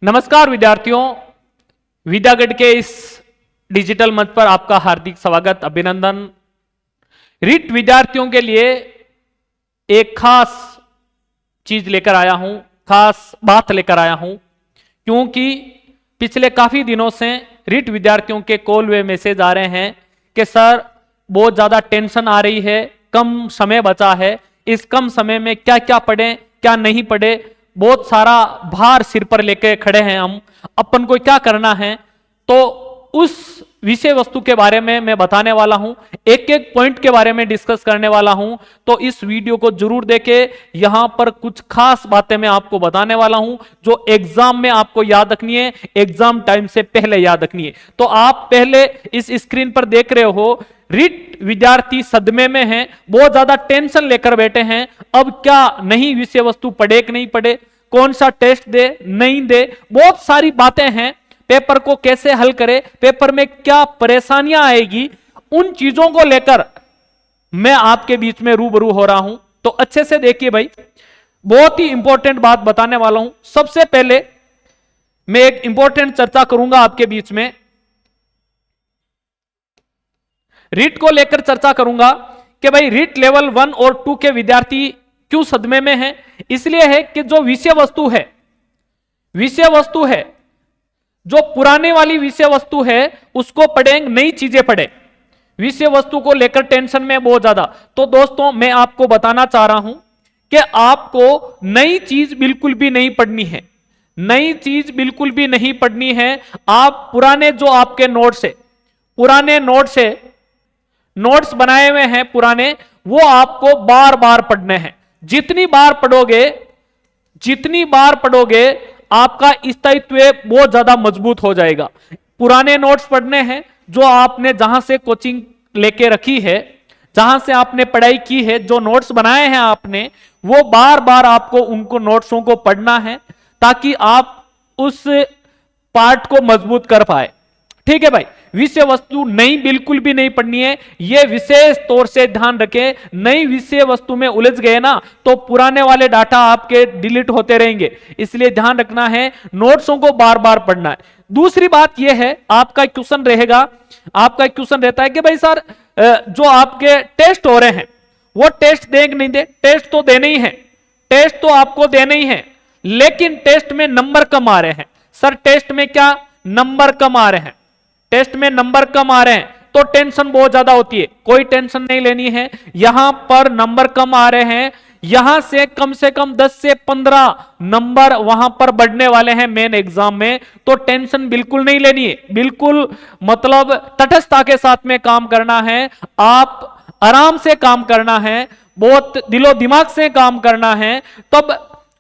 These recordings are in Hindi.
नमस्कार विद्यार्थियों, विद्यागढ़ के इस डिजिटल मंच पर आपका हार्दिक स्वागत, अभिनंदन। रीट विद्यार्थियों के लिए एक खास चीज लेकर आया हूं, खास बात लेकर आया हूं, क्योंकि पिछले काफी दिनों से रीट विद्यार्थियों के कॉल वे मैसेज आ रहे हैं कि सर बहुत ज्यादा टेंशन आ रही है, कम समय बचा है, इस कम समय में क्या क्या पढ़ें क्या नहीं पढ़े, बहुत सारा भार सिर पर लेके खड़े हैं हम, अपन को क्या करना है। तो उस विषय वस्तु के बारे में मैं बताने वाला हूं, एक एक पॉइंट के बारे में डिस्कस करने वाला हूं। तो इस वीडियो को जरूर देखें, यहां पर कुछ खास बातें मैं आपको बताने वाला हूं जो एग्जाम में आपको याद रखनी है, एग्जाम टाइम से पहले याद रखनी है। तो आप पहले इस स्क्रीन पर देख रहे हो, रीट विद्यार्थी सदमे में हैं, बहुत ज्यादा टेंशन लेकर बैठे हैं। अब क्या नहीं विषय वस्तु पढ़े कि नहीं पढ़े, कौन सा टेस्ट दे नहीं दे, बहुत सारी बातें हैं। पेपर को कैसे हल करें, पेपर में क्या परेशानियां आएगी, उन चीजों को लेकर मैं आपके बीच में रूबरू हो रहा हूं। तो अच्छे से देखिए भाई, बहुत ही इंपॉर्टेंट बात बताने वाला हूं। सबसे पहले मैं एक इंपॉर्टेंट चर्चा करूंगा आपके बीच में, रीट को लेकर चर्चा करूंगा कि भाई रीट लेवल 1 और 2 के विद्यार्थी क्यों सदमे में हैं। इसलिए है कि जो विषय वस्तु है, जो पुराने वाली विषय वस्तु है उसको पढ़ेंगे, नई चीजें पढ़े, विषय वस्तु को लेकर टेंशन में बहुत ज्यादा। तो दोस्तों मैं आपको बताना चाह रहा हूं कि आपको नई चीज बिल्कुल भी नहीं पढ़नी है, नई चीज बिल्कुल भी नहीं पढ़नी है। आप पुराने जो आपके नोट्स है, पुराने नोट्स बनाए हुए हैं पुराने, वो आपको बार बार पढ़ने हैं। जितनी बार पढ़ोगे आपका स्थायित्व बहुत ज्यादा मजबूत हो जाएगा। पुराने नोट्स पढ़ने हैं, जो आपने जहां से कोचिंग लेके रखी है, जहां से आपने पढ़ाई की है, जो नोट्स बनाए हैं आपने, वो बार बार आपको उनको नोट्सों को पढ़ना है ताकि आप उस पार्ट को मजबूत कर पाए। ठीक है भाई, विषय वस्तु नई बिल्कुल भी नहीं पढ़नी है, यह विशेष तौर से ध्यान रखें। नई विषय वस्तु में उलझ गए ना तो पुराने वाले डाटा आपके डिलीट होते रहेंगे, इसलिए ध्यान रखना है, नोट्सों को बार बार पढ़ना है। दूसरी बात यह है, आपका क्वेश्चन रहता है कि भाई सर जो आपके टेस्ट हो रहे हैं वो टेस्ट दें कि नहीं दे। टेस्ट तो देने ही है, टेस्ट तो आपको देने ही है, लेकिन टेस्ट में नंबर कम आ रहे हैं। सर टेस्ट में क्या नंबर कम आ रहे हैं, टेस्ट में नंबर कम आ रहे हैं तो टेंशन बहुत ज्यादा होती है। कोई टेंशन नहीं लेनी है, यहां पर नंबर कम आ रहे हैं, यहां से कम 10 से 15 नंबर वहां पर बढ़ने वाले हैं मेन एग्जाम में, तो टेंशन बिल्कुल नहीं लेनी है। बिल्कुल मतलब तटस्थता के साथ में काम करना है, आप आराम से काम करना है, बहुत दिलो दिमाग से काम करना है, तब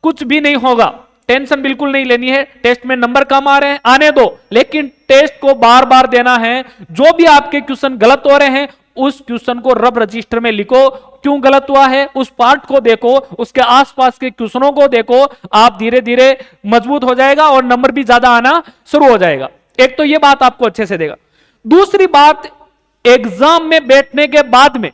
कुछ भी नहीं होगा। टेंशन बिल्कुल नहीं लेनी है। टेस्ट में नंबर कम आ रहे हैं, आने दो, लेकिन टेस्ट को बार बार देना है। जो भी आपके क्वेश्चन गलत हो रहे हैं उस क्वेश्चन को रब रजिस्टर में लिखो, क्यों गलत हुआ है उस पार्ट को देखो, उसके आसपास के क्वेश्चनों को देखो, आप धीरे धीरे मजबूत हो जाएगा और नंबर भी ज्यादा आना शुरू हो जाएगा। एक तो यह बात आपको अच्छे से देगा। दूसरी बात, एग्जाम में बैठने के बाद में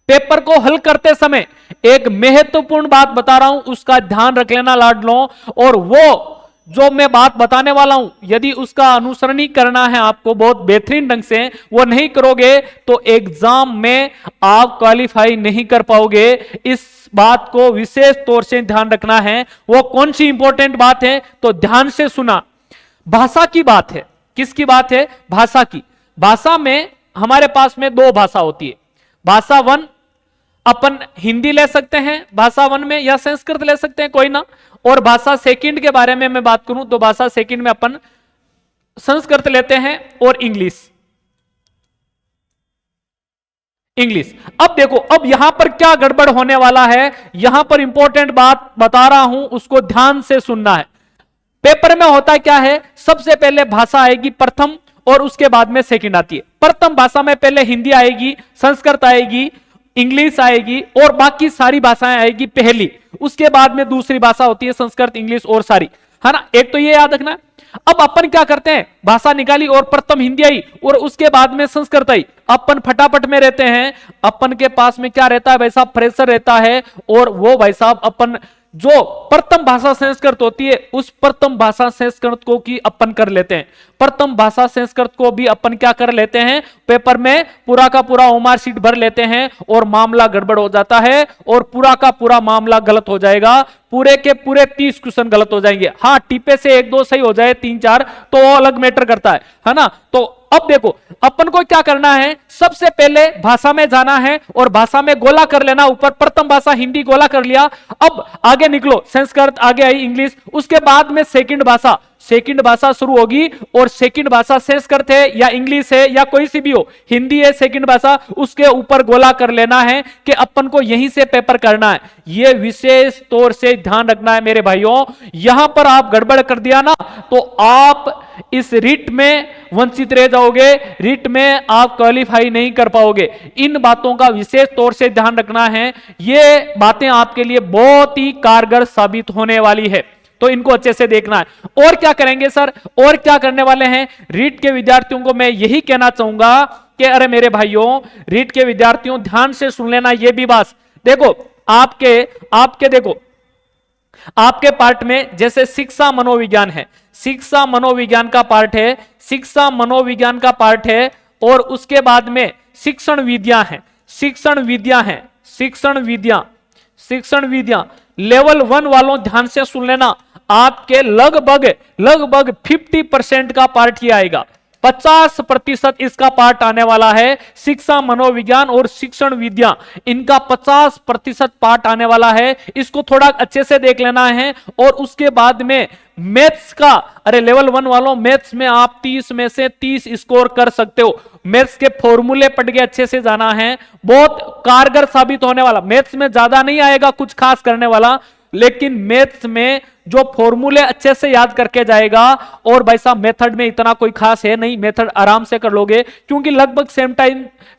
पेपर को हल करते समय एक महत्वपूर्ण बात बता रहा हूं, उसका ध्यान रख लेना लाडलों। और वो जो मैं बात बताने वाला हूं, यदि उसका अनुसरण ही करना है आपको बहुत बेहतरीन ढंग से, वो नहीं करोगे तो एग्जाम में आप क्वालिफाई नहीं कर पाओगे। इस बात को विशेष तौर से ध्यान रखना है। वो कौन सी इंपॉर्टेंट बात है, तो ध्यान से सुना। भाषा की बात है। किसकी बात है? भाषा की। भाषा में हमारे पास में 2 भाषा होती है। भाषा 1 अपन हिंदी ले सकते हैं भाषा 1 में, या संस्कृत ले सकते हैं, कोई ना। और भाषा सेकंड के बारे में मैं बात करूं तो भाषा सेकंड में अपन संस्कृत लेते हैं और इंग्लिश। अब देखो, अब यहां पर क्या गड़बड़ होने वाला है, यहां पर इंपॉर्टेंट बात बता रहा हूं, उसको ध्यान से सुनना है। पेपर में होता क्या है, सबसे पहले भाषा आएगी प्रथम और उसके बाद में सेकंड आती है। प्रथम भाषा में पहले हिंदी आएगी, संस्कृत आएगी, इंग्लिश आएगी और बाकी सारी भाषाएं आएगी पहली, उसके बाद में दूसरी भाषा होती है संस्कृत, इंग्लिश और सारी, है ना। एक तो ये याद रखना। अब अपन क्या करते हैं, भाषा निकाली और प्रथम हिंदी आई और उसके बाद में संस्कृत आई। अपन फटाफट में रहते हैं, अपन के पास में क्या रहता है भाई साहब, प्रेशर रहता है, और वो भाई साहब अपन जो प्रथम भाषा संस्कृत होती है उस प्रथम भाषा संस्कृत को की अपन कर लेते हैं। प्रथम भाषा संस्कृत को भी अपन क्या कर लेते हैं, पेपर में पूरा का पूरा ओमार शीट भर लेते हैं और मामला गड़बड़ हो जाता है और पूरा का पूरा मामला गलत हो जाएगा। पूरे के पूरे 30 क्वेश्चन गलत हो जाएंगे। हाँ, टीपे से 1-2 सही हो जाए, 3-4 तो वो अलग मैटर करता है ना। तो अब देखो अपन को क्या करना है, सबसे पहले भाषा में जाना है और भाषा में गोला कर लेना। ऊपर प्रथम भाषा हिंदी गोला कर लिया, अब आगे निकलो, संस्कृत आगे आई, इंग्लिश, उसके बाद में सेकंड भाषा शुरू होगी और सेकंड भाषा संस्कृत है या इंग्लिश है या कोई सी भी हो, हिंदी है सेकंड भाषा, उसके ऊपर गोला कर लेना है कि अपन को यहीं से पेपर करना है। यह विशेष तौर से ध्यान रखना है मेरे भाइयों। यहां पर आप गड़बड़ कर दिया ना तो आप इस रिट में वंचित रह जाओगे, रिट में आप क्वालिफाई नहीं कर पाओगे। इन बातों का विशेष तौर से ध्यान रखना है, ये बातें आपके लिए बहुत ही कारगर साबित होने वाली है, तो इनको अच्छे से देखना है। और क्या करेंगे सर, और क्या करने वाले हैं, रीट के विद्यार्थियों को मैं यही कहना चाहूंगा कि अरे मेरे भाइयों, रीट के विद्यार्थियों ध्यान से सुन लेना ये भी बात। देखो आपके देखो आपके पार्ट में जैसे शिक्षा मनोविज्ञान है, शिक्षा मनोविज्ञान का पार्ट है, शिक्षा मनोविज्ञान का पार्ट है, और उसके बाद में शिक्षण विद्या है, शिक्षण विद्या लेवल 1 वालों ध्यान से सुन लेना। आपके लगभग 50% का पार्ट ये आएगा, 50% इसका पार्ट आने वाला है। शिक्षा मनोविज्ञान और शिक्षण विद्या, इनका 50% पार्ट आने वाला है। इसको थोड़ा अच्छे से देख लेना है। और उसके बाद में मैथ्स का, अरे लेवल 1 वालों, मैथ्स में आप 30 में से 30 स्कोर कर सकते हो। मैथ्स के फॉर्मूले पढ़ के अच्छे से जाना है, बहुत कारगर साबित होने वाला। मैथ्स में ज्यादा नहीं आएगा कुछ खास करने वाला, लेकिन मैथ्स में जो फॉर्मूले अच्छे से याद करके जाएगा, और भाई साहब मेथड में इतना कोई खास है नहीं, मेथड आराम से कर लोगे क्योंकि लगभग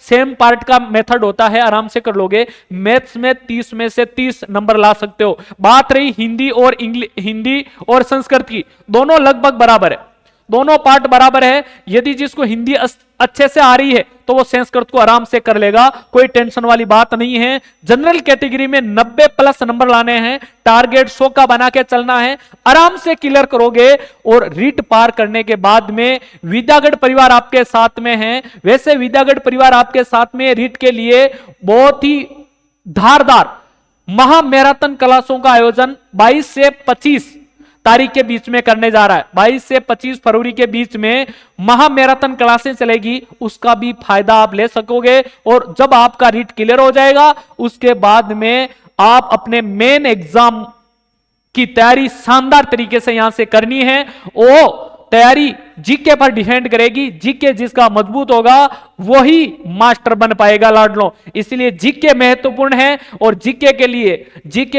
सेम पार्ट का मेथड होता है, आराम से कर लोगे। मैथ्स में 30 में से 30 नंबर ला सकते हो। बात रही हिंदी और संस्कृत की, दोनों लगभग बराबर है, दोनों पार्ट बराबर है। यदि जिसको हिंदी अच्छे से आ रही है तो वो संस्कृत को आराम से कर लेगा, कोई टेंशन वाली बात नहीं है। जनरल कैटेगरी में 90+ नंबर लाने हैं, टारगेट 100 का बना के चलना है, आराम से क्लियर करोगे। और रीट पार करने के बाद में विद्यागढ़ परिवार आपके साथ में है। वैसे विद्यागढ़ परिवार आपके साथ में रीट के लिए बहुत ही धारदार महा मैराथन क्लासों का आयोजन 22 से 25 तारीख के बीच में करने जा रहा है। 22 से 25 फरवरी के बीच में महा मैराथन क्लासें चलेगी, उसका भी फायदा आप ले सकोगे। और जब आपका रीट क्लियर हो जाएगा उसके बाद में आप अपने मेन एग्जाम की तैयारी शानदार तरीके से यहां से करनी है। वो तैयारी जीके पर डिपेंड करेगी, जीके जिसका मजबूत होगा वही मास्टर बन पाएगा लाडलो। इसलिए जीके महत्वपूर्ण है। और जीके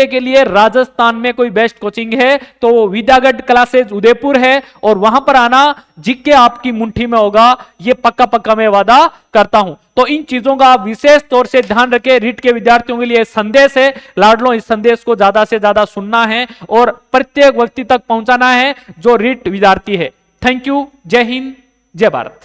के लिए राजस्थान में कोई बेस्ट कोचिंग है तो विद्यागढ़ क्लासेज उदयपुर है, और वहां पर आना, जीके आपकी मुट्ठी में होगा, ये पक्का मैं वादा करता हूं। तो इन चीजों का आप विशेष तौर से ध्यान रखें। रीट के विद्यार्थियों के लिए संदेश है लाडलो, इस संदेश को ज्यादा से ज्यादा सुनना है और प्रत्येक व्यक्ति तक पहुंचाना है जो रीट विद्यार्थी है। थैंक यू, जय हिंद, जय भारत।